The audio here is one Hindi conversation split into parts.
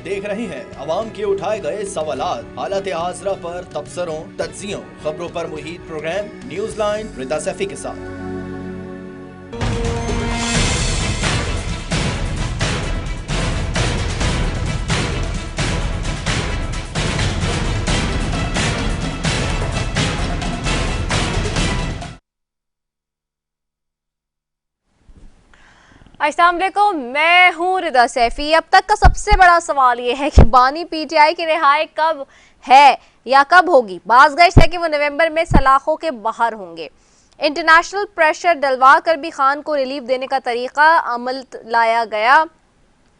देख रहे हैं अवाम के उठाए गए सवालात, हालत हाजरा पर तबसरों, तज्जियों, खबरों पर मुहित प्रोग्राम न्यूज लाइन रिदा सैफी के साथ। अस्सलाम वालेकुम, मैं हूँ रिदा सैफी। अब तक का सबसे बड़ा सवाल ये है कि बानी पीटीआई की रिहाई कब है या कब होगी। बाज़गश्त है कि वो नवंबर में सलाखों के बाहर होंगे। इंटरनेशनल प्रेशर डलवा कर भी खान को रिलीफ देने का तरीका अमल लाया गया।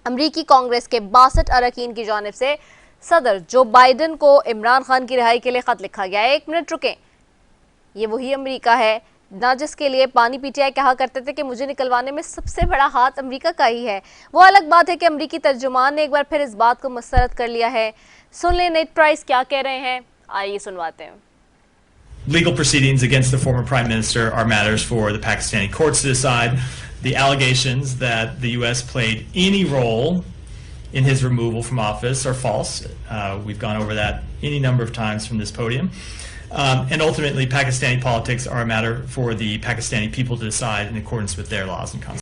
अमरीकी कांग्रेस के 62 अरकान की जानिब से सदर जो बाइडन को इमरान खान की रिहाई के लिए खत लिखा गया है। 1 मिनट रुकें, ये वही अमरीका है ना जिसके लिए बानी पीटीआई कहा करते थे कि मुझे निकलवाने में सबसे बड़ा हाथ अमेरिका का ही है। वो अलग बात है कि अमेरिकी तर्जुमान ने एक बार फिर इस बात को मुस्तरद कर लिया है। सुन लें नेट प्राइस क्या कह रहे हैं, आइए सुनवाते हैं। Legal proceedings against the former prime minister are matters for the Pakistani courts to decide. The allegations that the U.S. played any role in his removal from office are false. We've gone over that any number of times from this podium. And ultimately, Pakistani politics are a matter for the Pakistani people to decide in accordance with their laws and constitution.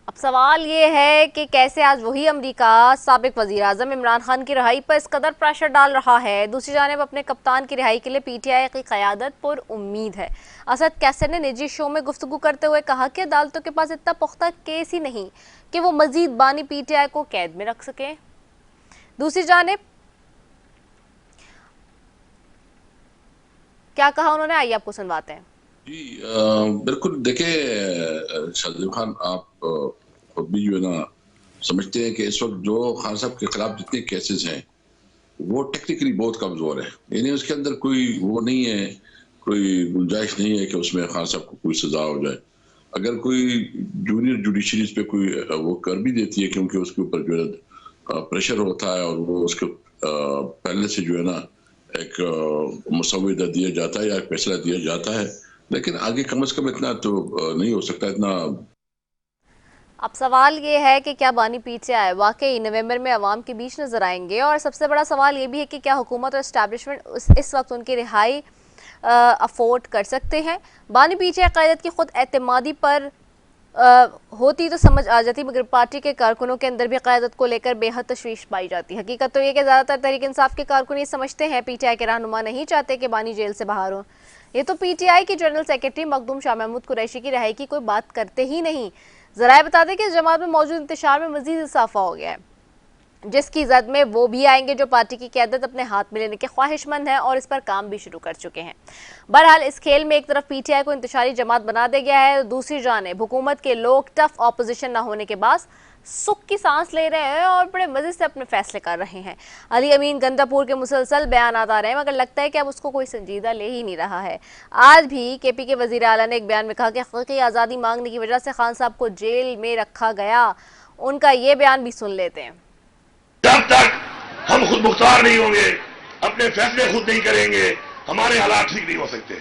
अब सवाल ये है कि कैसे आज वही अमेरिका साबिक वजीर आजम इमरान खान की रिहाई पर इस कदर प्रेशर डाल रहा है। दूसरी जानिब अपने कप्तान की रिहाई के लिए पीटीआई की क़यादत पर उम्मीद है। असद कैसर ने निजी शो में गुफ्तगू करते हुए कहा कि अदालतों के पास इतना पुख्ता केस ही नहीं कि वो मजीद बानी पीटीआई को कैद में रख सकें। दूसरी जानिब क्या कहा उन्होंने, आइए आपको सुनवाते हैं। जी बिल्कुल, देखिए शाहज़ेब खान, आप खुद भी जो है ना समझते हैं कि इस वक्त जो खान साहब के खिलाफ जितने केसेस हैं वो टेक्निकली बहुत कमजोर है। यानी उसके अंदर कोई वो नहीं है, कोई गुंजाइश नहीं है कि उसमें खान साहब को कोई सजा हो जाए। अगर कोई जूनियर जुडिशरीज पे कोई वो कर भी देती है क्योंकि उसके ऊपर जो है प्रेशर होता है और वो उसके पहले से जो है ना एक मुसव्विदा दिया जाता है या एक फैसला दिया जाता है, लेकिन आगे कम से कम इतना तो नहीं हो सकता इतना। अब सवाल ये है कि क्या बानी पीटीआई वाकई नवंबर में अवाम के बीच नजर आएंगे, और सबसे बड़ा सवाल ये भी है कि क्या हुकूमत और एस्टैब्लिशमेंट इस वक्त उनकी रिहाई अफोर्ड कर सकते हैं। बानी पीटीआई क़यादत की खुद एतमादी पर होती तो समझ आ जाती, मगर पार्टी के कारकुनों के अंदर भी क़यादत को लेकर बेहद तशवीश पाई जाती है। हकीकत तो ये कि ज़्यादातर तहरीक इंसाफ के कारकुन ये समझते हैं पीटीआई के रहनुमा नहीं चाहते कि बानी जेल से बाहर हो। ये तो पीटीआई की जनरल सेक्रेटरी मखदूम शाह महमूद कुरैशी की रिहाई की कोई बात करते ही नहीं। ज़रा बता दें कि इस जमात में मौजूद इंतशार में मजीद इजाफा हो गया है, जिसकी जद में वो भी आएंगे जो पार्टी की क़यादत अपने हाथ में लेने के ख्वाहिशमंद हैं और इस पर काम भी शुरू कर चुके हैं। बहरहाल इस खेल में एक तरफ पीटीआई को इंतशारी जमात बना दिया गया है, दूसरी जानिब हुकूमत के लोग टफ ऑपोजिशन न होने के बाद सुख की सांस ले रहे हैं और बड़े मजे से अपने फैसले कर रहे हैं। अली अमीन गंदापुर के मुसलसल बयान आ रहे हैं, मगर लगता है कि अब उसको कोई संजीदा ले ही नहीं रहा है। आज भी केपी के वजीर आला ने एक बयान में कहा कि हकीकी आज़ादी मांगने की वजह से खान साहब को जेल में रखा गया। उनका ये बयान भी सुन लेते हैं। जब तक हम खुद मुख्तार नहीं होंगे, अपने फैसले खुद नहीं करेंगे, हमारे हालात ठीक नहीं हो सकते।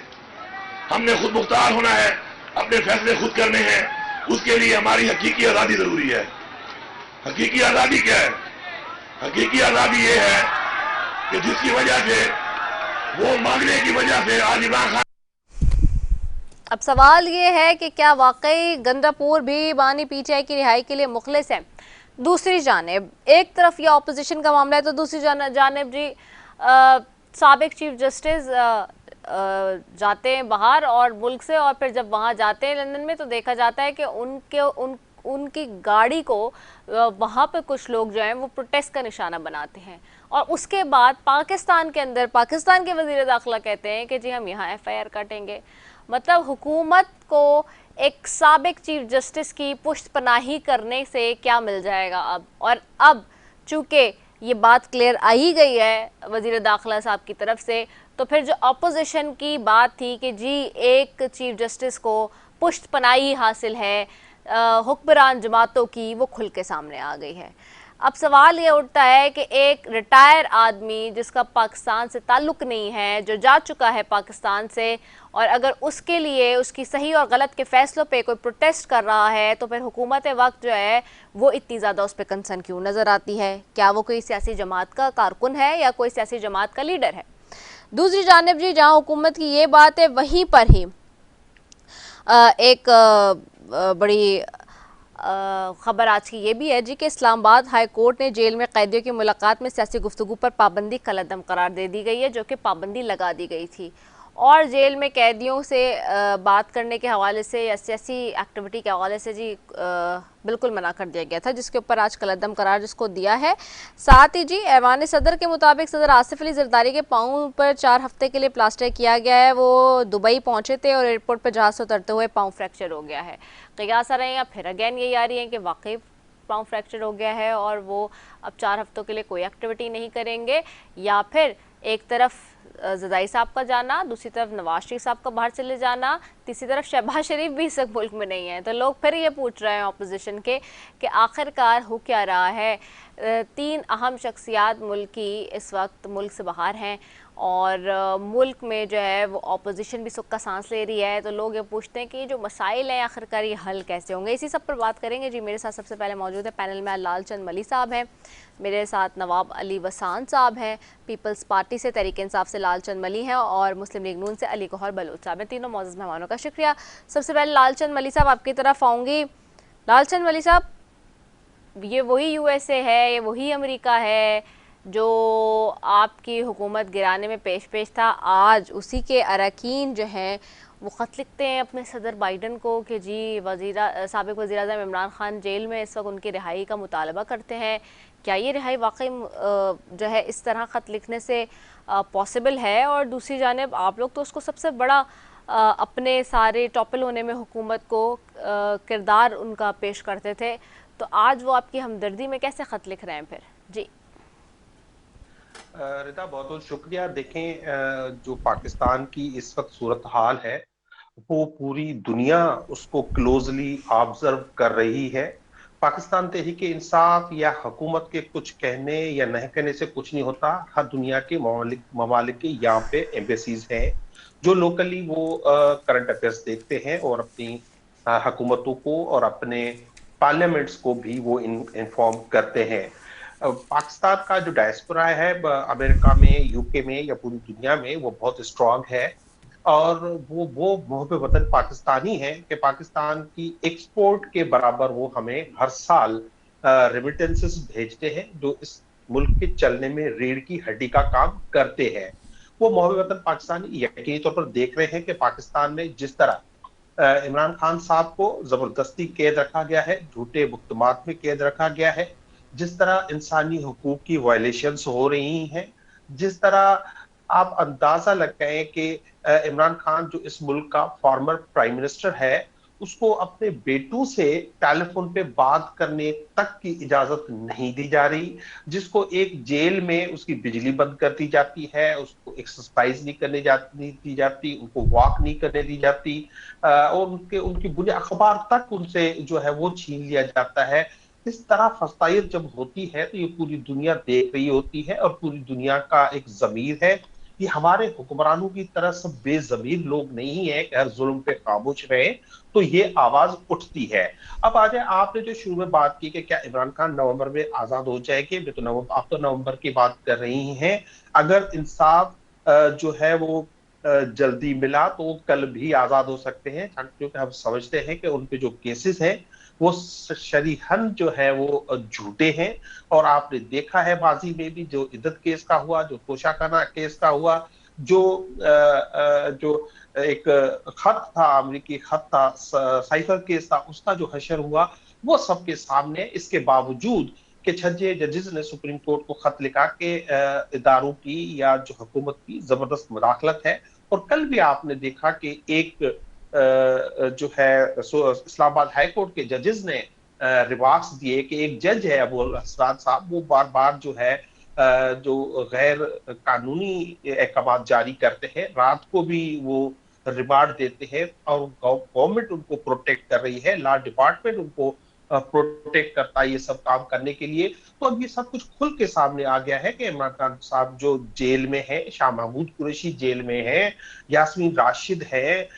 हमने खुद मुख्तार होना है, अपने फैसले खुद करने हैं, उसके लिए हमारी हकीकी आज़ादी जरूरी है। हकीकी आज़ादी क्या है? हकीकी आज़ादी ये है कि जिसकी वजह से, वो मांगने की वजह से आज इमरान खान। अब सवाल ये है कि क्या वाकई गंदापुर भी बानी पीटीआई की रिहाई के लिए मुखलिस है। दूसरी जानिब एक तरफ ये ऑपोजिशन का मामला है तो दूसरी जानिब जी साबिक चीफ जस्टिस जाते हैं बाहर और मुल्क से, और फिर जब वहाँ जाते हैं लंदन में तो देखा जाता है कि उनकी गाड़ी को वहाँ पे कुछ लोग जो हैं वो प्रोटेस्ट का निशाना बनाते हैं, और उसके बाद पाकिस्तान के अंदर पाकिस्तान के वज़ीर दाखिला कहते हैं कि जी हम यहाँ एफआईआर काटेंगे। मतलब हुकूमत को एक साबिक चीफ जस्टिस की पुष्ट पनाही करने से क्या मिल जाएगा अब। और अब चूँकि ये बात क्लियर आ ही गई है वज़ीर दाखिला साहब की तरफ से, तो फिर जो अपोजिशन की बात थी कि जी एक चीफ जस्टिस को पुष्ट पनाही हासिल है हुक्मरान जमातों की, वो खुल के सामने आ गई है। अब सवाल ये उठता है कि एक रिटायर आदमी जिसका पाकिस्तान से ताल्लुक़ नहीं है, जो जा चुका है पाकिस्तान से, और अगर उसके लिए उसकी सही और गलत के फैसलों पे कोई प्रोटेस्ट कर रहा है तो फिर हुकूमत वक्त जो है वो इतनी ज़्यादा उस पर कंसर्न क्यों नज़र आती है? क्या वो कोई सियासी जमात का कारकुन है या कोई सियासी जमात का लीडर है? दूसरी जानिब जी, जहाँ हुकूमत की ये बात है वहीं पर ही एक बड़ी खबर आज की ये भी है जी कि इस्लामाबाद हाई कोर्ट ने जेल में कैदियों की मुलाकात में सियासी गुफ्तगू पर पाबंदी कलअदम करार दे दी गई है, जो कि पाबंदी लगा दी गई थी। और जेल में कैदियों से बात करने के हवाले से या सियासी एक्टिविटी के हवाले से जी बिल्कुल मना कर दिया गया था, जिसके ऊपर आज कलअदम करार जिसको दिया है। साथ ही जी ऐवान सदर के मुताबिक सदर आसिफ अली जरदारी के पाँव पर 4 हफ्ते के लिए प्लास्टर किया गया है। वो दुबई पहुंचे थे और एयरपोर्ट पर जहाज से उतरते हुए पाँव फ्रैक्चर हो गया है। कयास आ रहे हैं या फिर अगेन यही आ रही है कि वाकई पाँव फ्रैक्चर हो गया है और वो अब 4 हफ्तों के लिए कोई एक्टिविटी नहीं करेंगे, या फिर एक तरफ ज़रदारी साहब का जाना, दूसरी तरफ नवाज शरीफ साहब का बाहर चले जाना, तीसरी तरफ शहबाज शरीफ भी इस वक्त मुल्क में नहीं है। तो लोग फिर ये पूछ रहे हैं अपोजिशन के कि आखिरकार हो क्या रहा है। 3 अहम शख्सियात मुल्क की इस वक्त मुल्क से बाहर हैं और मुल्क में जो है वो अपोजिशन भी सुख का सांस ले रही है। तो लोग ये पूछते हैं कि ये जो मसाइल हैं आखिरकार ये हल कैसे होंगे। इसी सब पर बात करेंगे जी। मेरे साथ सबसे पहले मौजूद है पैनल में लालचंद मली साहब हैं, मेरे साथ नवाब अली वसान साहब हैं, पीपल्स पार्टी से तहरीक इंसाफ से लालचंद मली हैं और मुस्लिम लीग नून से अली गौहर बलोच साहब हैं। तीनों मौजूद मेहमानों का शुक्रिया। सबसे पहले लालचंद मली साहब आपकी तरफ आऊँगी। लालचंद मली साहब, ये वही USA है, ये वही अमेरिका है जो आपकी हुकूमत गिराने में पेश था। आज उसी के अरकान जो हैं वो ख़त लिखते हैं अपने सदर बाइडन को कि जी साबिक़ वज़ीर-ए-आज़म इमरान खान जेल में इस वक्त उनकी रिहाई का मुतालबा करते हैं। क्या ये रिहाई वाकई जो है इस तरह ख़त लिखने से पॉसिबल है? और दूसरी जानिब आप लोग तो उसको सबसे बड़ा अपने सारे टॉपल होने में हुकूमत को किरदार उनका पेश करते थे, तो आज वो आपकी हमदर्दी में कैसे ख़त लिख रहे हैं फिर? जी रिता, बहुत बहुत शुक्रिया। देखें, जो पाकिस्तान की इस वक्त सूरत हाल है वो पूरी दुनिया उसको क्लोजली ऑब्जर्व कर रही है। पाकिस्तान तहरीक इंसाफ या हुकूमत के कुछ कहने या नहीं कहने से कुछ नहीं होता। हर दुनिया के ममालिक के यहाँ पे एम्बेसीज हैं जो लोकली वो करंट अफेयर्स देखते हैं और अपनी हुकूमतों को और अपने पार्लियामेंट्स को भी वो इन्फॉर्म करते हैं। पाकिस्तान का जो डायस्पोरा है अमेरिका में, यूके में या पूरी दुनिया में, वो बहुत स्ट्रांग है और वो मोहब्बे वतन पाकिस्तानी है कि पाकिस्तान की एक्सपोर्ट के बराबर वो हमें हर साल रेमिटेंसेस भेजते हैं जो इस मुल्क के चलने में रीढ़ की हड्डी का काम करते हैं। वो मोहब्बे वतन पाकिस्तानी यकीनी तौर पर देख रहे हैं कि पाकिस्तान में जिस तरह इमरान खान साहब को जबरदस्ती कैद रखा गया है, झूठे मुकदमात में कैद रखा गया है, जिस तरह इंसानी हुकूक की वायलेशंस हो रही हैं, जिस तरह आप अंदाजा लगाएं कि इमरान खान जो इस मुल्क का फॉर्मर प्राइम मिनिस्टर है उसको अपने बेटों से टेलीफोन पे बात करने तक की इजाजत नहीं दी जा रही, जिसको एक जेल में उसकी बिजली बंद कर दी जाती है, उसको एक्सरसाइज नहीं करने दी जाती, उनको वॉक नहीं करने दी जाती और उनकी बुनियादी अखबार तक उनसे जो है वो छीन लिया जाता है। इस तरह फसाइद जब होती है तो ये पूरी दुनिया देख रही होती है और पूरी दुनिया का एक ज़मीर है। ये हमारे हुक्मरानों की तरह सब बेज़मीर लोग नहीं है कि हर जुल्म पे खामोश रहे, तो ये आवाज उठती है। अब आ जाए, आपने जो शुरू में बात की कि क्या इमरान खान नवंबर में आजाद हो जाएंगे, आप तो नवंबर की बात कर रही हैं। अगर इंसाफ जो है वो जल्दी मिला तो वो कल भी आजाद हो सकते हैं, क्योंकि हम समझते हैं कि उनके जो केसेस हैं वो शरीहन जो है वो झूठे हैं। और आपने देखा है माजी में भी जो इद्दत केस का हुआ, जो तोशाखाना केस का हुआ, जो एक खत था, अमेरिकी खत था, साइफर केस था, उसका जो हशर हुआ वो सबके सामने। इसके बावजूद कि 6 जजेस ने सुप्रीम कोर्ट को खत लिखा के इदारों की या जो हुकूमत की जबरदस्त मुदाखलत है। और कल भी आपने देखा कि एक जो है इस्लामाबाद हाई कोर्ट के जजेस ने रिमार्क्स दिए कि एक जज है अबुल हसनान साहब, वो बार बार जो है जो गैर कानूनी अहकाम जारी करते हैं, रात को भी वो रिमांड देते हैं और गवर्नमेंट उनको प्रोटेक्ट कर रही है, लॉ डिपार्टमेंट उनको प्रोटेक्ट करता है ये सब काम करने के लिए। तो अब ये सब कुछ खुल के सामने आ गया है कि इमरान खान साहब जो जेल में है, शाह महमूद कुरैशी जेल में है, यास्मीन राशिद है,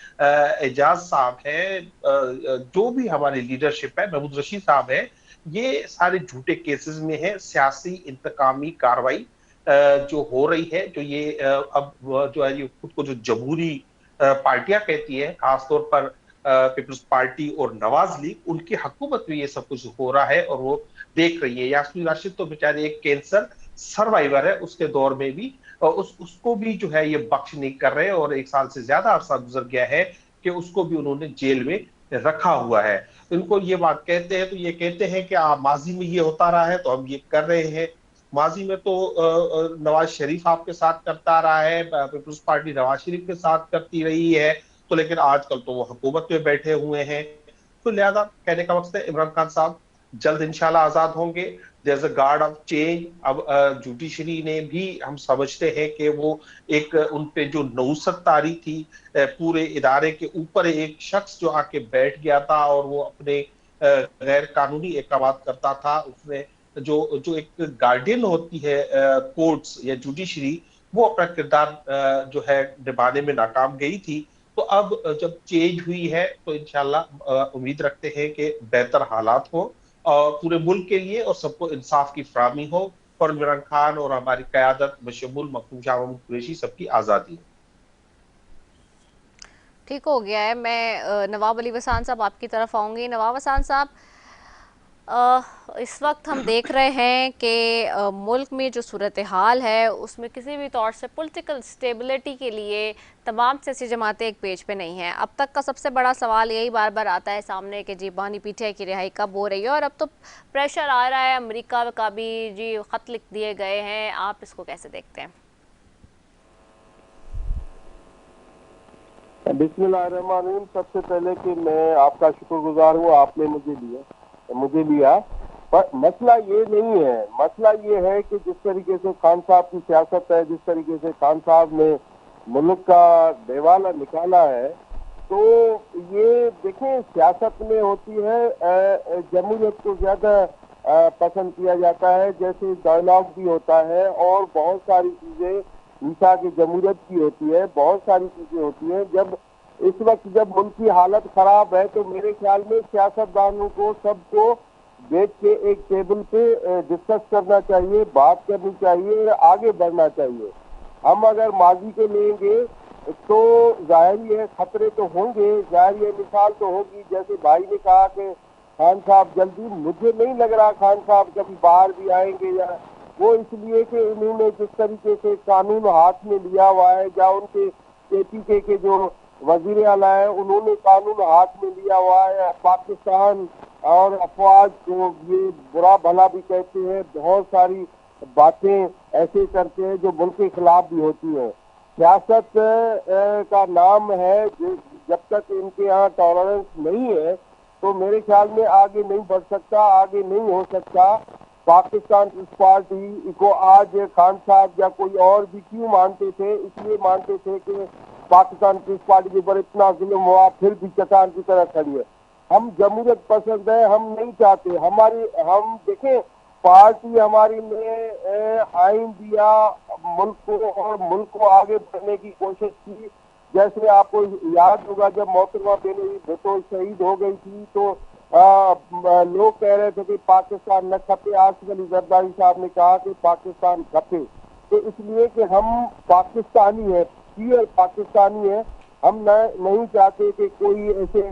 एजाज साहब है, जो भी हमारी लीडरशिप है, महमूद रशीद साहब है, ये सारे झूठे केसेस में है। सियासी इंतकामी कार्रवाई जो हो रही है, जो ये अब जो है ये खुद को जो जमहूरी पार्टियां कहती है, खासतौर पर पीपल्स पार्टी और नवाज लीग, उनकी हुकूमत में ये सब कुछ हो रहा है और वो देख रही है। यास्मीन राशिद तो बेचारे एक कैंसर सर्वाइवर है, उसके दौर में भी उसको भी जो है ये बख्श नहीं कर रहे, और 1 साल से ज्यादा अरसा गुजर गया है कि उसको भी उन्होंने जेल में रखा हुआ है। इनको ये बात कहते हैं तो ये कहते हैं कि माजी में ये होता रहा है तो हम ये कर रहे हैं। माजी में तो नवाज शरीफ आपके साथ करता रहा है, पीपल्स पार्टी नवाज शरीफ के साथ करती रही है, तो लेकिन आजकल तो वो हुकूमत में बैठे हुए हैं। तो लिहाजा कहने का मकसद है इमरान खान साहब जल्द इंशाल्लाह आजाद होंगे। There is a guard of change. अब जुडिशरी ने भी, हम समझते हैं कि वो एक उन पे जो नौसत तारी थी, पूरे इदारे के ऊपर एक शख्स जो आके बैठ गया था और वो अपने गैर कानूनी एकामात करता था, उसने जो जो एक गार्डियन होती है कोर्ट्स या जुडिशरी, वो अपना किरदार जो है निभाने में नाकाम गई थी। तो अब जब चेंज हुई है तो इंशाल्लाह उम्मीद रखते हैं कि बेहतर हालात हो और पूरे मुल्क के लिए, और सबको इंसाफ की फराहमी हो, और इमरान खान और हमारी क़यादत बशमूल मखदूम शाह महमूद कुरैशी सबकी आज़ादी। ठीक हो गया है। मैं नवाब अली वसान साहब आपकी तरफ आऊँगी। नवाब वसान साहब, इस वक्त हम देख रहे हैं कि मुल्क में जो सूरत हाल है उसमें किसी भी तौर से पॉलिटिकल स्टेबिलिटी के लिए तमाम सियासी जमातें एक पेज पे नहीं हैं। अब तक का सबसे बड़ा सवाल यही बार बार आता है सामने कि जी बानी पीटीआई की रिहाई कब हो रही है, और अब तो प्रेशर आ रहा है अमेरिका का भी, जी ख़त लिख दिए गए हैं। आप इसको कैसे देखते हैं? बिस्मिल्लाहिर्रहमानिर्रहीम। सबसे पहले कि मैं आपका शुक्रगुजार हूँ, आपने मुझे लिया। पर मसला ये नहीं है, मसला ये है कि जिस तरीके से खान साहब की सियासत है, जिस तरीके से खान साहब ने मुल्क का देवाला निकाला है, तो ये देखें सियासत में होती है जमहूरियत को ज्यादा पसंद किया जाता है, जैसे डायलॉग भी होता है और बहुत सारी चीजें ईसा की जमहूरियत की होती है, बहुत सारी चीजें होती हैं। जब इस वक्त जब मुल्क की हालत खराब है तो मेरे ख्याल में सियासतदानों को सबको बैठ के एक टेबल पे डिस्कस करना चाहिए, बात करनी चाहिए, आगे बढ़ना चाहिए। हम अगर माजी को लेंगे तो जाहिर है खतरे तो होंगे, जाहिर है मिसाल तो होगी। जैसे भाई ने कहा कि खान साहब जल्दी, मुझे नहीं लग रहा खान साहब कभी बाहर भी आएंगे, या वो इसलिए कि उन्होंने जिस तरीके से कानून हाथ में लिया हुआ है, या उनके केपीके के जो वजीर आला है उन्होंने कानून हाथ में लिया हुआ है। पाकिस्तान और अफवाज को ये बुरा भला भी कहते हैं, बहुत सारी बातें ऐसे करते हैं जो मुल्क के खिलाफ भी होती हैं। सियासत का नाम है, जब तक इनके यहाँ टॉलरेंस नहीं है तो मेरे ख्याल में आगे नहीं बढ़ सकता, आगे नहीं हो सकता। पाकिस्तान पीपल्स पार्टी को आज खान साहब या कोई और भी क्यों मानते थे? इसलिए मानते थे कि पाकिस्तान पीपल्स पार्टी के ऊपर इतना जुल्म हुआ, फिर भी चट्टान की तरह खड़ी है। हम जमहूरियत पसंद है, हम नहीं चाहते हम देखें पार्टी हमारी ने आइन दिया मुल्क को, और मुल्क को आगे बढ़ने की कोशिश की। जैसे आपको याद होगा जब मोहतरमा बेनजीर भुट्टो शहीद हो गई थी तो लोग कह रहे थे कि पाकिस्तान न खपे। आसिफ अली जरदारी साहब ने कहा कि पाकिस्तान खपे, तो इसलिए कि हम पाकिस्तानी है, प्योर पाकिस्तानी है। हम नहीं चाहते कि कोई ऐसे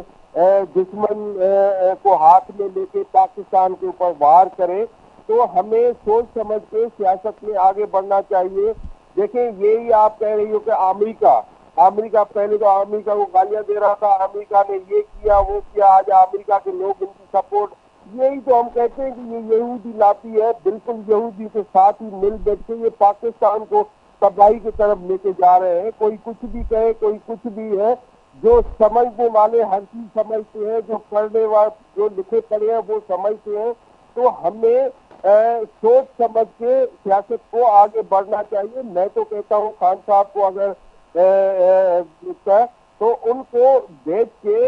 दुश्मन को हाथ में लेके पाकिस्तान के ऊपर वार करे। तो हमें सोच समझ के सियासत में आगे बढ़ना चाहिए। देखें यही आप कह रही हो कि अमेरिका पहले तो अमेरिका को गालियां दे रहा था, अमेरिका ने ये किया वो किया, आज अमेरिका के लोग इनकी सपोर्ट, यही तो हम कहते हैं कि ये यहूदी लाती है। बिल्कुल यहूदी के साथ ही मिल बैठ के ये पाकिस्तान को तबाही की तरफ लेके जा रहे हैं। कोई कुछ भी कहे, कोई कुछ भी है, जो समझने वाले हर चीज समझते हैं, जो पढ़ने वाले जो लिखे पढ़े हैं वो समझते हैं। तो हमें सोच समझ के सियासत को आगे बढ़ना चाहिए। मैं तो कहता हूँ खान साहब को अगर तो उनको बैठ के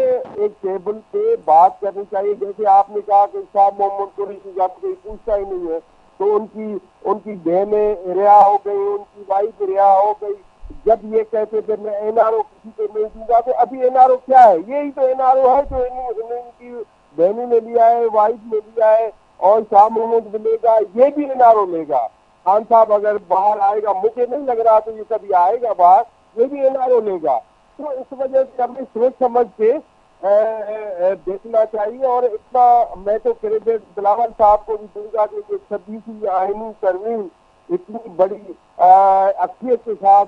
एक टेबल पे बात करनी चाहिए। जैसे आपने कहा कि शाह मोहम्मद कुरैशी का कोई पूछता ही नहीं है, तो उनकी बहनें रिहा हो गई, उनकी वाइफ रिहा हो गई। जब ये कहते थे मैं एनआरओ किसी को नहीं दूंगा, तो अभी एनआरओ क्या है? यही तो एनआरओ है जो इनकी बहनों ने लिया है, वाइफ ने लिया है, और शाह मोहम्मद लेगा, ये भी एनआरओ लेगा। खान साहब अगर बाहर आएगा, मुझे नहीं लग रहा तो ये कभी आएगा बाहर, ये भी एनआरओ लेगा। तो इस वजह से हमें सोच समझ के देखना चाहिए। और इतना मैं तो क्रेडिट बिलावल साहब को भी दूंगा कि ये 26वीं आईनी तरमीम इतनी बड़ी अक्सियत के साथ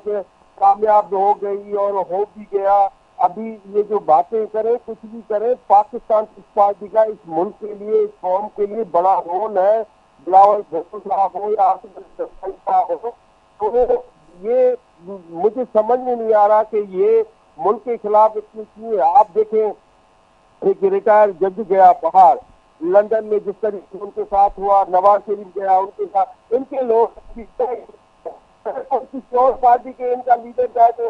कामयाब हो गई और हो भी गया। अभी ये जो बातें करें, कुछ भी करें, पाकिस्तान पीपल्स पार्टी का इस मुल्क के लिए, इस कौम के लिए बड़ा रोल है। बिलावल भुट्टो साहब हो या आसिफ अली जरदारी साहब हो, तो ये मुझे समझ में नहीं आ रहा कि ये मुल्क के खिलाफ इतनी क्यों है। आप देखें, एक रिटायर्ड जज गया बाहर लंदन में, जिस तरीके उनके साथ हुआ, नवाज शरीफ गया उनके साथ, इनके लोग किसी और पार्टी के इनका लीडर जाए तो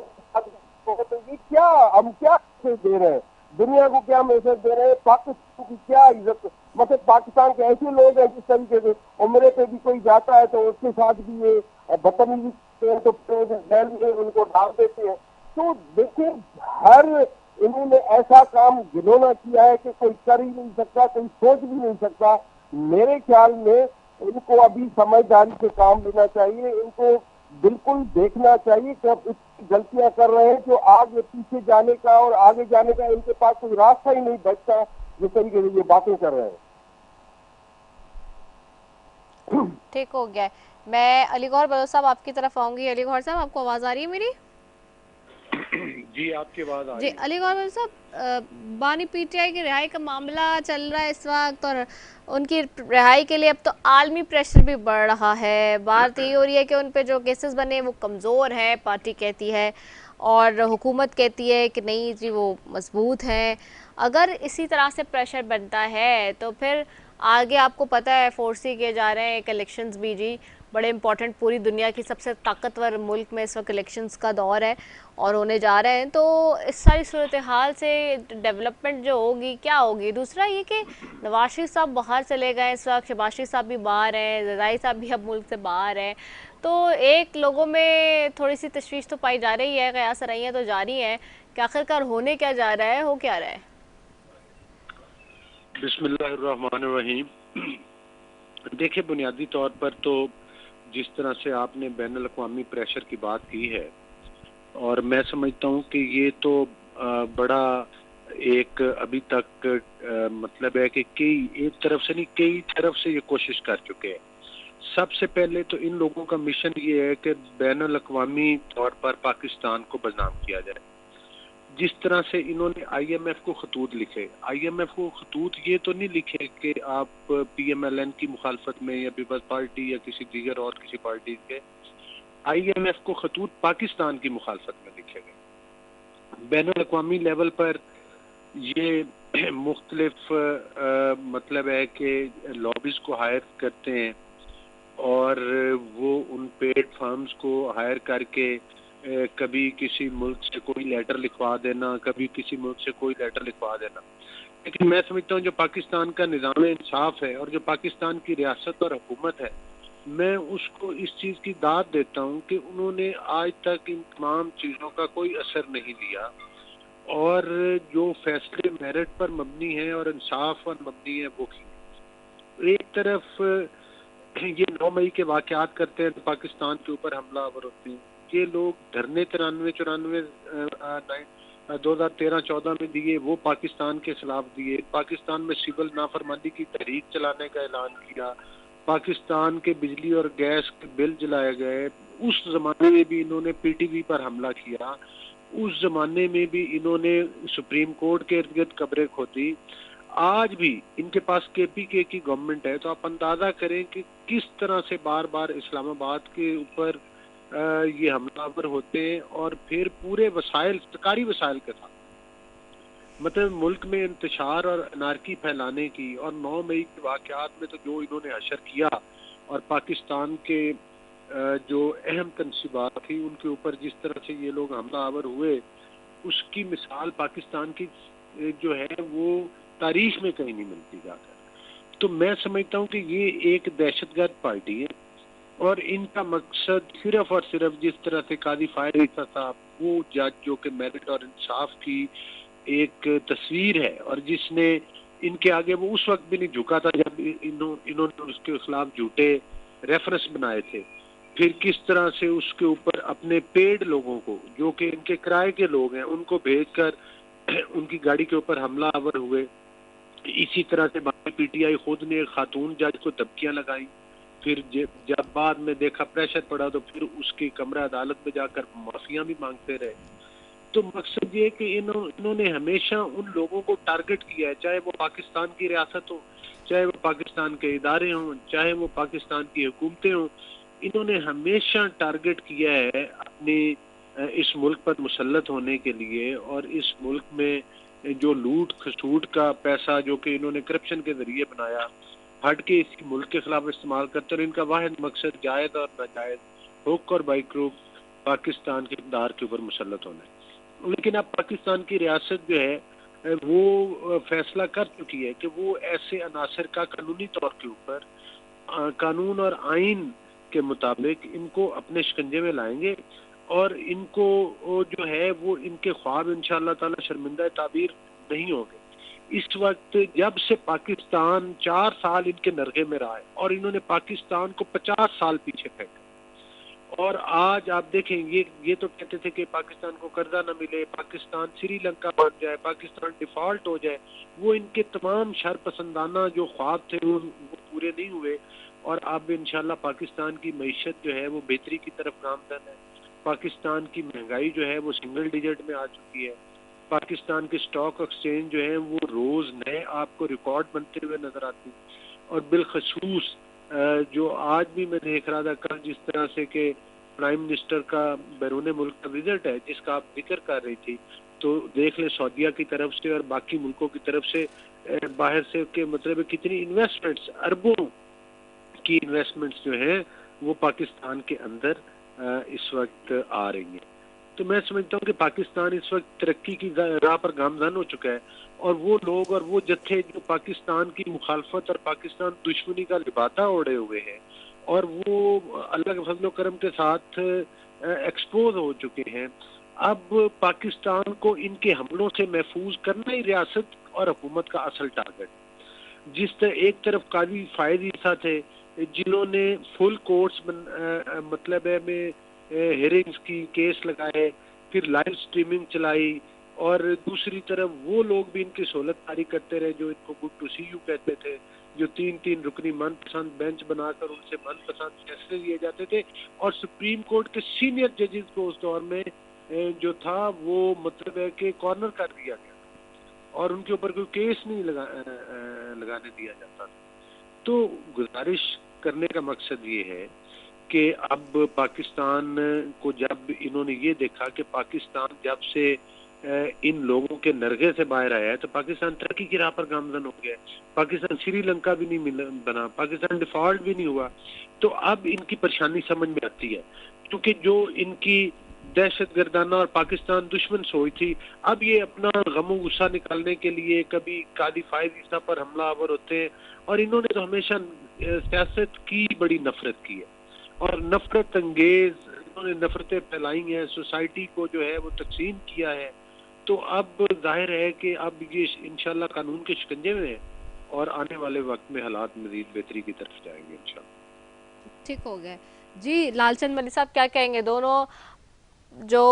ये क्या, हम क्या मैसेज दे रहे हैं दुनिया को, क्या मैसेज दे रहे हैं पाकिस्तान की, क्या इज्जत, मतलब पाकिस्तान के ऐसे लोग हैं जिस तरीके से उम्रे पे भी कोई जाता है तो उसके साथ भी ये बदतमीजी तो जेल में उनको डाल देते हैं। तो देखिए, हर इन्होंने ऐसा काम घिनौना किया है कि कोई कर ही नहीं सकता, कोई सोच भी नहीं सकता। मेरे ख्याल में इनको अभी समझदारी से काम लेना चाहिए। इनको बिल्कुल देखना चाहिए कि अब इतनी गलतियां कर रहे हैं जो आगे पीछे जाने का और आगे जाने का इनके पास कोई रास्ता ही नहीं बचता, जिस तरीके से ये बातें कर रहे हैं। ठीक हो गया। मैं अली गौहर बलोच साहब आपकी तरफ आऊंगी। अली गौहर साहब, आपको आवाज आ रही है मेरी? जी, आपकी आवाज आ जी, रही है। अली गौहर साहब, बानी पीटीआई की रिहाई का मामला चल रहा है इस वक्त, और उनकी रिहाई के लिए अब तो आलमी प्रेशर भी बढ़ रहा है। बात ये हो रही है कि उन पे जो केसेस बने वो कमज़ोर है, पार्टी कहती है, और हुकूमत कहती है कि नहीं जी वो मजबूत हैं। अगर इसी तरह से प्रेशर बनता है तो फिर आगे आपको पता है फोर्सी किए जा रहे हैं, एक इलेक्शंस भी जी बड़े इंपॉर्टेंट, पूरी दुनिया की सबसे ताकतवर मुल्क में इस वक्त इलेक्शंस का दौर है और होने जा रहे हैं। तो इस सारी सूरत हाल से डेवलपमेंट जो होगी क्या होगी? दूसरा ये कि नवाज शरीफ साहब बाहर चले गए इस वक्त, शहबाज शरीफ साहब भी बाहर हैं, जरदारी साहब भी अब मुल्क से बाहर हैं, तो एक लोगों में थोड़ी सी तशवीश तो पाई जा रही है, कयास रही तो जा रही हैं कि आखिरकार होने क्या जा रहा है, हो क्या रहा है। बिस्मिल्लाहिर्रहमानिर्रहीम। देखिए, बुनियादी तौर पर तो जिस तरह से आपने बैनुल अक़वामी प्रेशर की बात की है, और मैं समझता हूँ कि ये तो बड़ा एक अभी तक मतलब है कि कई एक तरफ से नहीं, कई तरफ से ये कोशिश कर चुके हैं। सबसे पहले तो इन लोगों का मिशन ये है कि बैनुल अक़वामी तौर पर पाकिस्तान को बदनाम किया जाए। जिस तरह से इन्होंने IMF को खतूत लिखे, IMF को खतूत ये तो नहीं लिखे कि आप PMLN की मुखालफत में या पीपल्स पार्टी या किसी दीगर और किसी पार्टी के, IMF को खतूत पाकिस्तान की मुखालफत में लिखे गए। बैनुल अक़वामी लेवल पर ये मुख्तलिफ मतलब है कि लॉबीज को हायर करते हैं और वो उन पेड फर्म्स को हायर करके कभी किसी मुल्क से कोई लेटर लिखवा देना, कभी किसी मुल्क से कोई लेटर लिखवा देना। लेकिन मैं समझता हूँ जो पाकिस्तान का निज़ाम इंसाफ है और जो पाकिस्तान की रियासत और हुकूमत है, मैं उसको इस चीज़ की दाद देता हूँ कि उन्होंने आज तक इन तमाम चीज़ों का कोई असर नहीं लिया, और जो फैसले मेरिट पर मबनी है और इंसाफ पर मबनी है वो की। एक तरफ ये 9 मई के वाक़यात करते हैं तो पाकिस्तान के ऊपर हमलावर होते हैं। ये लोग धरने 93-94 2013-14 में दिए, वो पाकिस्तान के खिलाफ दिए। पाकिस्तान में सिविल नाफरमानी की तहरीक चलाने का ऐलान किया, पाकिस्तान के बिजली और गैस के बिल जलाए गए। उस जमाने में भी इन्होंने PTV पर हमला किया, उस जमाने में भी इन्होंने सुप्रीम कोर्ट के इर्द गिर्द कब्रें खोदी। आज भी इनके पास KPK की गवर्नमेंट है, तो आप अंदाजा करें कि किस तरह से बार बार इस्लामाबाद के ऊपर ये हमलावर होते हैं, और फिर पूरे वसाइल, सरकारी वसाइल के साथ, मतलब मुल्क में इंतशार और अनारकी फैलाने की। और 9 मई के वाक़यात में तो जो इन्होंने हशर किया और पाकिस्तान के जो अहम तनसीबात थी उनके ऊपर जिस तरह से ये लोग हमलावर हुए, उसकी मिसाल पाकिस्तान की जो है वो तारीख में कहीं नहीं मिलती जाकर। तो मैं समझता हूँ कि ये एक दहशतगर्द पार्टी है और इनका मकसद सिर्फ और सिर्फ जिस तरह से काजी फायर ईसा साहब, वो जज जो कि मेरिट और इंसाफ की एक तस्वीर है और जिसने इनके आगे वो उस वक्त भी नहीं झुका था जब इन्होंने उसके खिलाफ झूठे रेफरेंस बनाए थे, फिर किस तरह से उसके ऊपर अपने पेड लोगों को जो कि इनके किराए के लोग हैं उनको भेजकर उनकी गाड़ी के ऊपर हमलावर हुए। इसी तरह से पीटीआई खुद ने एक खातून जज को धमकियां लगाई, फिर जब बाद में देखा प्रेशर पड़ा तो फिर उसकी कमरा अदालत में जाकर माफिया भी मांगते रहे। तो मकसद ये कि इन्होंने हमेशा उन लोगों को टारगेट किया है, चाहे वो पाकिस्तान की रियासत हो, चाहे वो पाकिस्तान के इदारे हों, चाहे वो पाकिस्तान की हुकूमतें हों, इन्होंने हमेशा टारगेट किया है अपने इस मुल्क पर मुसल्लत होने के लिए। और इस मुल्क में जो लूट खसूट का पैसा जो कि इन्होंने करप्शन के जरिए बनाया, हट के इसी मुल्क के खिलाफ इस्तेमाल करते और इनका वाहिद मकसद जायज और नाजायज हुक और बाइक्रूफ पाकिस्तान के इक़्तिदार के ऊपर मुसल्लत होना है। लेकिन अब पाकिस्तान की रियासत जो है वो फैसला कर चुकी है कि वो ऐसे अनासर का कानूनी तौर के ऊपर कानून और आइन के मुताबिक इनको अपने शिकंजे में लाएंगे और इनको जो है वो इनके ख्वाब इंशाअल्लाह ताला शर्मिंदा ताबीर नहीं होंगे। इस वक्त जब से पाकिस्तान 4 साल इनके नरगे में रहा है और इन्होंने पाकिस्तान को 50 साल पीछे फेंका और आज आप देखें ये तो कहते थे कि पाकिस्तान को कर्जा न मिले, पाकिस्तान श्रीलंका बन जाए, पाकिस्तान डिफॉल्ट हो जाए। वो इनके तमाम शरपसंदाना जो ख्वाब थे वो पूरे नहीं हुए और अब इंशाल्लाह पाकिस्तान की मईशत जो है वो बेहतरी की तरफ गामजन है। पाकिस्तान की महंगाई जो है वो सिंगल डिजिट में आ चुकी है। पाकिस्तान के स्टॉक एक्सचेंज जो है वो रोज नए आपको रिकॉर्ड बनते हुए नजर आती है। और बिलखसूस जो आज भी मैं देख रहा था कल, जिस तरह से कि प्राइम मिनिस्टर का बैरून मुल्क का विजिट है जिसका आप जिक्र कर रही थी, तो देख ले सऊदीया की तरफ से और बाकी मुल्कों की तरफ से बाहर से के मतलब कितनी इन्वेस्टमेंट्स, अरबों की इन्वेस्टमेंट्स जो है वो पाकिस्तान के अंदर इस वक्त आ रही है। तो मैं समझता हूँ कि पाकिस्तान इस वक्त तरक्की की राह पर गामजन हो चुका है और वो लोग और वो जत्थे जो पाकिस्तान की मुखालफत और पाकिस्तान दुश्मनी का लिबादा ओढ़े हुए हैं और वो अल्लाह के फजल करम के साथ एक्सपोज हो चुके हैं। अब पाकिस्तान को इनके हमलों से महफूज करना ही रियासत और हुकूमत का असल टारगेट। जिस तरह एक तरफ काजी फायद ईसा थे जिन्होंने फुल कोर्ट्स मतलब है में हेयरिंग्स की केस लगाए, फिर लाइव स्ट्रीमिंग चलाई और दूसरी तरफ वो लोग भी इनकी सहूलत तारी करते रहे जो इनको गुड टू सी यू कहते थे, जो 3-3 रुकनी मनपसंद बेंच बनाकर उनसे मनपसंद फैसले लिए जाते थे और सुप्रीम कोर्ट के सीनियर जजेस को उस दौर में जो था वो मतलब है कि कॉर्नर कर दिया गया और उनके ऊपर कोई केस नहीं लगाने दिया जाता था। तो गुजारिश करने का मकसद ये है कि अब पाकिस्तान को जब इन्होंने ये देखा कि पाकिस्तान जब से इन लोगों के नरगे से बाहर आया है तो पाकिस्तान तरक्की की राह पर गामजन हो गया। पाकिस्तान श्रीलंका भी नहीं बना, पाकिस्तान डिफॉल्ट भी नहीं हुआ। तो अब इनकी परेशानी समझ में आती है क्योंकि जो इनकी दहशत गर्दाना और पाकिस्तान दुश्मन सोच थी, अब ये अपना गम गुस्सा निकालने के लिए कभी कादी फायद ईसा पर हमलावर होते हैं और इन्होंने तो हमेशा सियासत की बड़ी नफरत की है और नफरत अंगेज इन्होंने नफरतें फैलाई हैं, सोसाइटी को जो है वो तकसीम किया है। तो अब जाहिर है कि अब ये इंशाल्लाह कानून के शिकंजे में है और आने वाले वक्त में हालात मजीद बेहतरी की तरफ जाएंगे इंशाल्लाह। ठीक हो गया जी। लालचंद मलिक साहब क्या कहेंगे? दोनों जो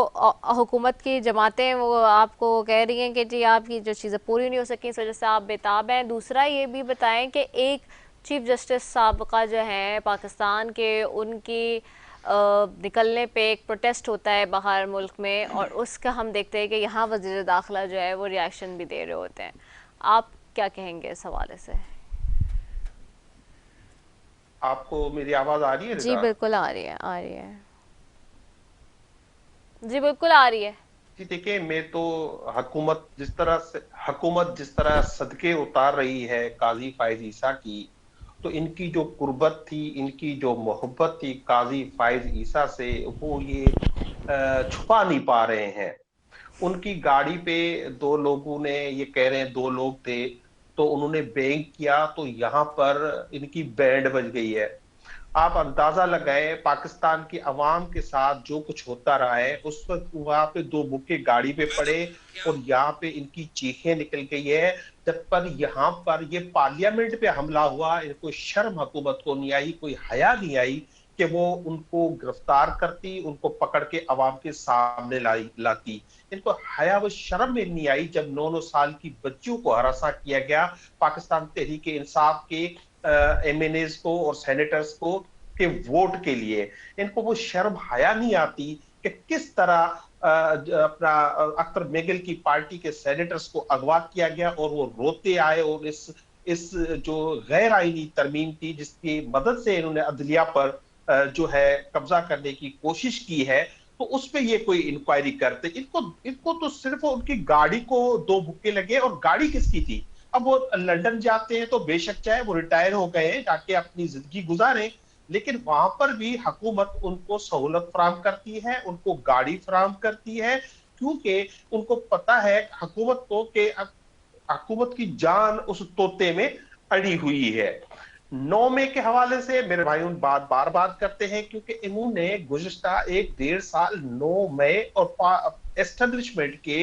हुकूमत की जमातें वो आपको कह रही हैं कि जी आपकी जो चीज़ें पूरी नहीं हो सकी इस वजह से आप बेताब हैं। दूसरा ये भी बताएं कि एक चीफ जस्टिस साबका जो है पाकिस्तान के, उनकी निकलने पे एक प्रोटेस्ट होता है बाहर मुल्क में और उसका हम देखते हैं कि यहाँ वज़ीर दाखिला जो है वो रिएक्शन भी दे रहे होते हैं। आप क्या कहेंगे इस हवाले से? आपको मेरी आवाज़ आ रही है? जी बिल्कुल आ रही है, आ रही है जी, बिल्कुल आ रही है जी। देखिए, मैं तो हुकूमत जिस तरह सदके उतार रही है काजी फायद ईसा की, तो इनकी जो कुर्बत थी, इनकी जो मोहब्बत थी काजी फायद ईसा से, वो ये छुपा नहीं पा रहे हैं। उनकी गाड़ी पे दो लोगों ने, ये कह रहे हैं दो लोग थे, तो उन्होंने बैंग किया, तो यहां पर इनकी बैंड बज गई है। आप अंदाजा लगाए पाकिस्तान की आवाम के साथ जो कुछ होता रहा है, उस वक्त वहां पे दो बुक्के गाड़ी पे पड़े और यहाँ पे इनकी चीखें निकल गई है। जब पर यहाँ पर ये पार्लियामेंट पे हमला हुआ, इनको शर्म हुकूमत को नहीं आई, कोई हया नहीं आई कि वो उनको गिरफ्तार करती, उनको पकड़ के अवाम के सामने लाती। इनको हया व शर्म में नहीं आई जब 9-9 साल की बच्चियों को हरासा किया गया पाकिस्तान तहरीक इंसाफ के एमएनएस को और सेनेटर्स को के वोट के लिए। इनको वो शर्म हया नहीं आती कि किस तरह अपना अख्तर मेगल की पार्टी के सेनेटर्स को अगवा किया गया और वो रोते आए, और इस जो गैर आईनी तरमीम थी जिसकी मदद से इन्होंने अदलिया पर जो है कब्जा करने की कोशिश की है, तो उस पर ये कोई इंक्वायरी करते। इनको तो सिर्फ उनकी गाड़ी को दो भुक्के लगे, और गाड़ी किसकी थी? अब वो लंदन जाते हैं तो बेशक चाहे वो रिटायर हो गए हैं, जाके अपनी जिंदगी गुजारें, लेकिन वहां पर भी हुकूमत उनको सहूलत फराहम करती है, उनको गाड़ी फराहम करती है, क्योंकि उनको पता है हुकूमत को कि हुकूमत की जान उस तोते में अड़ी हुई है। 9 मई के हवाले से मेरे भाई उन बार बार करते हैं, क्योंकि इन्होंने गुज़िश्ता 1-1.5 साल 9 मई और एस्टेब्लिशमेंट के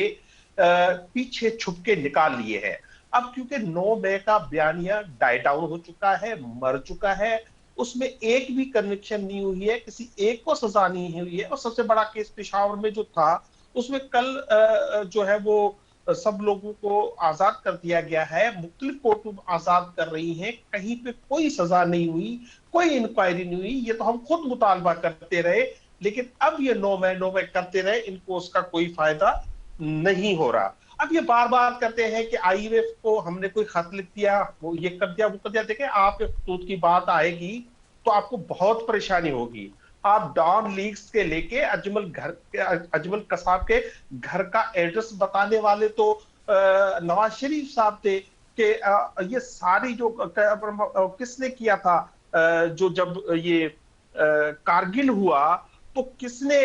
पीछे छुप के निकाल लिए हैं। अब क्योंकि 9 मई का बयानिया डाई डाउन हो चुका है, मर चुका है, उसमें एक भी कन्विक्शन नहीं हुई है, किसी एक को सजा नहीं हुई है, और सबसे बड़ा केस पेशावर में जो था उसमें कल जो है वो सब लोगों को आजाद कर दिया गया है, मुख्तलिफ कोर्ट आजाद कर रही हैं, कहीं पे कोई सजा नहीं हुई, कोई इंक्वायरी नहीं हुई। ये तो हम खुद मुतालबा करते रहे, लेकिन अब ये 9 मई करते रहे, इनको उसका कोई फायदा नहीं हो रहा। अब ये बार बार करते हैं कि आईएमएफ को हमने कोई खत लिख दिया, वो ये कर दिया, वो कर दिया। देखें, आप खतूत की बात आएगी तो आपको बहुत परेशानी होगी। आप डॉन लीग्स के लेके अजमल कसाब के घर का एड्रेस बताने वाले तो नवाज शरीफ साहब थे कि ये सारी जो किसने किया था, जो जब ये कारगिल हुआ तो किसने,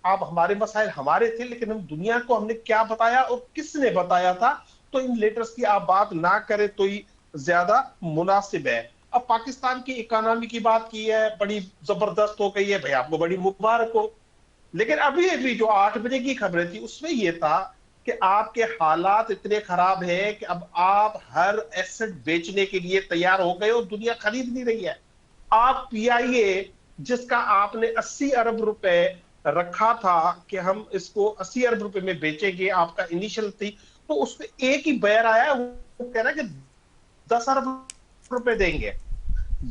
आप हमारे मसाइल हमारे थे, लेकिन हम दुनिया को हमने क्या बताया और किसने बताया था, तो इन लेटर्स की आप बात ना करें तो ही ज्यादा मुनासिब है। अब पाकिस्तान की इकोनॉमी की बात की है, बड़ी जबरदस्त हो गई है, भाई आपको बड़ी मुबारक हो, लेकिन अभी जो 8 बजे की खबरें थी उसमें यह था कि आपके हालात इतने खराब हैं कि अब आप हर एसेट बेचने के लिए तैयार हो गए और दुनिया खरीद नहीं रही है। आप पीआईए जिसका आपने 80 अरब रुपए रखा था कि हम इसको 80 अरब रुपए में बेचेंगे, आपका इनिशियल थी, तो उसमें एक ही बयान आया है, वो कह रहा है कि 10 अरब रुपए देंगे।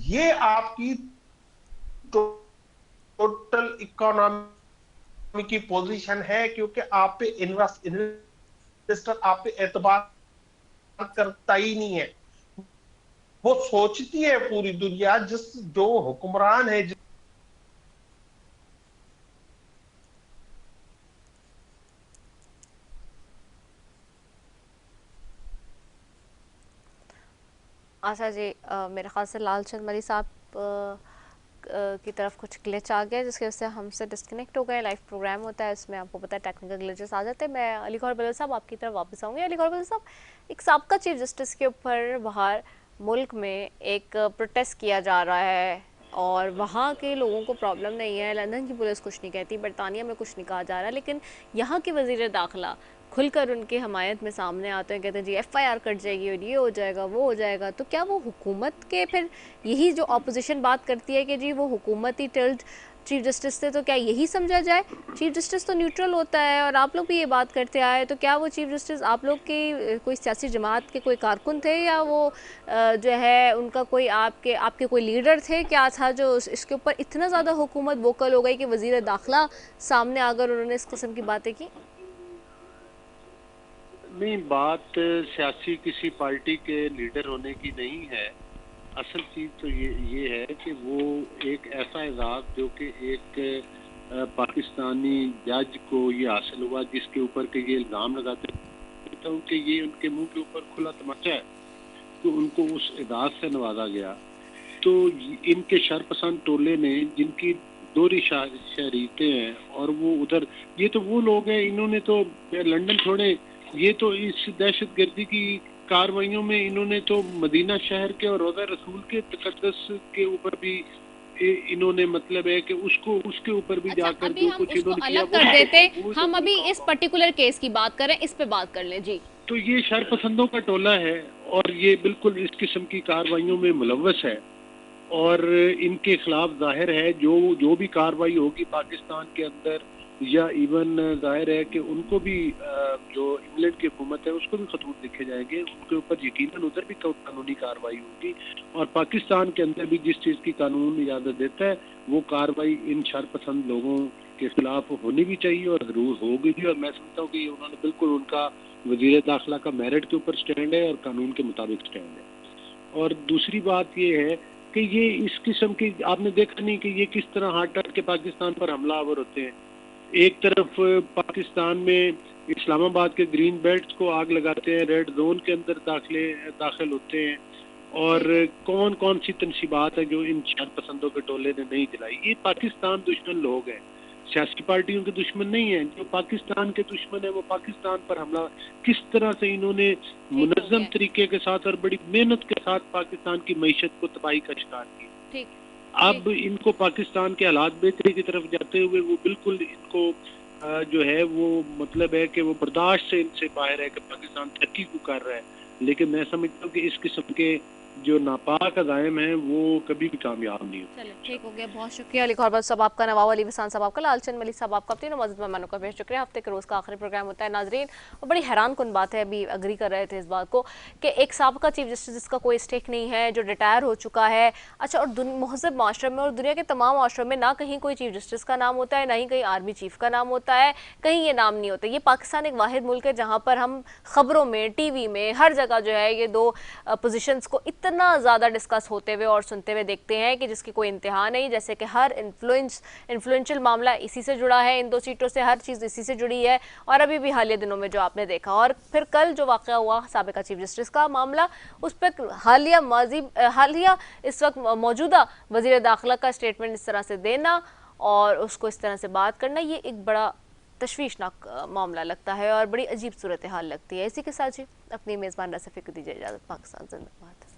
ये आपकी टोटल इकोनॉमी की पोजीशन है, क्योंकि आप पे इन्वेस्टर आप पे एतबार करता ही नहीं है। वो सोचती है पूरी दुनिया, जो हुक्मरान है, अच्छा जी, मेरे ख्याल से लालचंद मरी साहब की तरफ कुछ ग्लिच आ गया, जिसकी वजह से हमसे डिस्कनेक्ट हो गए। लाइव प्रोग्राम होता है, उसमें आपको पता है टेक्निकल ग्लिचेस आ जाते हैं। मैं अली गौहर बदल साहब आपकी तरफ वापस आऊँगी। अली गौहर बदल साहब, एक साबका चीफ जस्टिस के ऊपर बाहर मुल्क में एक प्रोटेस्ट किया जा रहा है और वहाँ के लोगों को प्रॉब्लम नहीं है, लंदन की पुलिस कुछ नहीं कहती, बरतानिया में कुछ नहीं कहा जा रहा, लेकिन यहाँ के वज़ीर दाखिला खुलकर उनके हमायत में सामने आते हैं, कहते हैं जी एफआईआर कट जाएगी और ये हो जाएगा वो हो जाएगा। तो क्या वो हुकूमत के, फिर यही जो अपोजिशन बात करती है कि जी वो हुकूमत ही टिल्ड चीफ जस्टिस से, तो क्या यही समझा जाए? चीफ जस्टिस तो न्यूट्रल होता है और आप लोग भी ये बात करते आए, तो क्या वो चीफ जस्टिस आप लोग की कोई सियासी जमात के कोई कारकुन थे, या वो जो है उनका कोई आपके कोई लीडर थे? क्या था जो इसके ऊपर इतना ज़्यादा हुकूमत वोकल हो गई कि वज़ीर दाखिला सामने आकर उन्होंने इस किस्म की बातें की? नहीं, बात सियासी किसी पार्टी के लीडर होने की नहीं है। असल चीज़ तो ये है कि वो एक ऐसा एजाज़ जो कि एक पाकिस्तानी जज को ये हासिल हुआ, जिसके ऊपर के ये इल्ज़ाम लगाते थे कि ये उनके मुंह के ऊपर खुला तमाचा है, तो उनको उस एजाज़ से नवाजा गया। तो इनके शरपसंद टोले ने, जिनकी दोहरी शहरीतें हैं और वो उधर, ये तो वो लोग हैं, इन्होंने तो लंदन छोड़े, ये तो इस दहशतगर्दी की कार्रवाइयों में इन्होंने तो मदीना शहर के और रोज़ा रसूल के तकद्दस के ऊपर भी इन्होंने मतलब है कि उसको उसके ऊपर भी जाकर अभी जो हम कुछ उसको इन्होंने किया अलग कर देते, वो हम अभी इस पर्टिकुलर केस की बात करें, इस पे बात कर लें जी। तो ये शरपसंदों का टोला है और ये बिल्कुल इस किस्म की कार्रवाइयों में मुलव्वस है और इनके खिलाफ जाहिर है जो भी कार्रवाई होगी पाकिस्तान के अंदर या इवन जाहिर है कि उनको भी जो इंग्लैंड की हुकूमत है उसको भी खतूत लिखे जाएंगे, उनके ऊपर यकीनन उधर भी कानूनी कार्रवाई होगी और पाकिस्तान के अंदर भी जिस चीज़ की कानून इजाज़त देता है वो कार्रवाई इन शरपसंद लोगों के खिलाफ होनी भी चाहिए और ज़रूर होगी भी। और मैं समझता हूँ कि उन्होंने बिल्कुल, उनका वज़ीर दाखिला का मेरिट के ऊपर स्टैंड है और कानून के मुताबिक स्टैंड है। और दूसरी बात ये है कि ये इस किस्म की आपने देखा नहीं कि ये किस तरह हाथ डाल के पाकिस्तान पर हमलावर होते हैं। एक तरफ पाकिस्तान में इस्लामाबाद के ग्रीन बेल्ट को आग लगाते हैं, रेड जोन के अंदर दाखिल होते हैं और कौन कौन सी तनसीबात है जो इन शरपसंदों के टोले ने नहीं जलाई। ये पाकिस्तान दुश्मन लोग हैं, सियासी पार्टियों के दुश्मन नहीं है। जो पाकिस्तान के दुश्मन है वो पाकिस्तान पर हमला किस तरह से इन्होंने मुनज़्ज़म तरीके के साथ और बड़ी मेहनत के साथ पाकिस्तान की मईशत को तबाही का शिकार किया। अब इनको पाकिस्तान के हालात बेहतरी की तरफ जाते हुए वो बिल्कुल इनको जो है वो मतलब है कि वो बर्दाश्त से इनसे बाहर है कि पाकिस्तान तरक्की को कर रहा है। लेकिन मैं समझता हूँ कि इस किस्म के जो नापाक अज़ाइम हैं वो कभी भी कामयाब नहीं होते। चलिए ठीक हो गया, बहुत शुक्रिया अली खौरबत साहब आपका, नवाब अली वसान साहब आपका, लालचंद मलिक साहब आपका, तीनों मौजूद मेहमानों का बेहद शुक्रिया। हफ्ते के रोज़ का आखिरी प्रोग्राम होता है नाजरीन, और बड़ी हैरान कुन बात है, अभी अग्री कर रहे थे इस बात को कि एक साबिका चीफ जस्टिस जिसका कोई स्टेक नहीं है, जो रिटायर हो चुका है, अच्छा, और महज़ब माशरे में और दुनिया के तमाम माशरों में ना कहीं कोई चीफ जस्टिस का नाम होता है, ना ही कहीं आर्मी चीफ का नाम होता है, कहीं ये नाम नहीं होता। ये पाकिस्तान एक वाहिद मुल्क है जहाँ पर हम खबरों में, टीवी में, हर जगह जो है ये दो पोजीशंस को इतना ज़्यादा डिस्कस होते हुए और सुनते हुए देखते हैं कि जिसकी कोई इंतहा नहीं। जैसे कि हर इन्फ्लुएंशियल मामला इसी से जुड़ा है, इन दो सीटों से हर चीज़ इसी से जुड़ी है। और अभी भी हालिया दिनों में जो आपने देखा, और फिर कल जो वाक़या हुआ साबिका चीफ जस्टिस का मामला, उस पर हालिया इस वक्त मौजूदा वज़ीर दाखिला का स्टेटमेंट इस तरह से देना और उसको इस तरह से बात करना, ये एक बड़ा तशवीशनाक मामला लगता है और बड़ी अजीब सूरत हाल लगती है। इसी के साथ जी अपनी मेज़बान रसफ़ी को दीजिए इजाज़त। पाकिस्तान जिंदाबाद।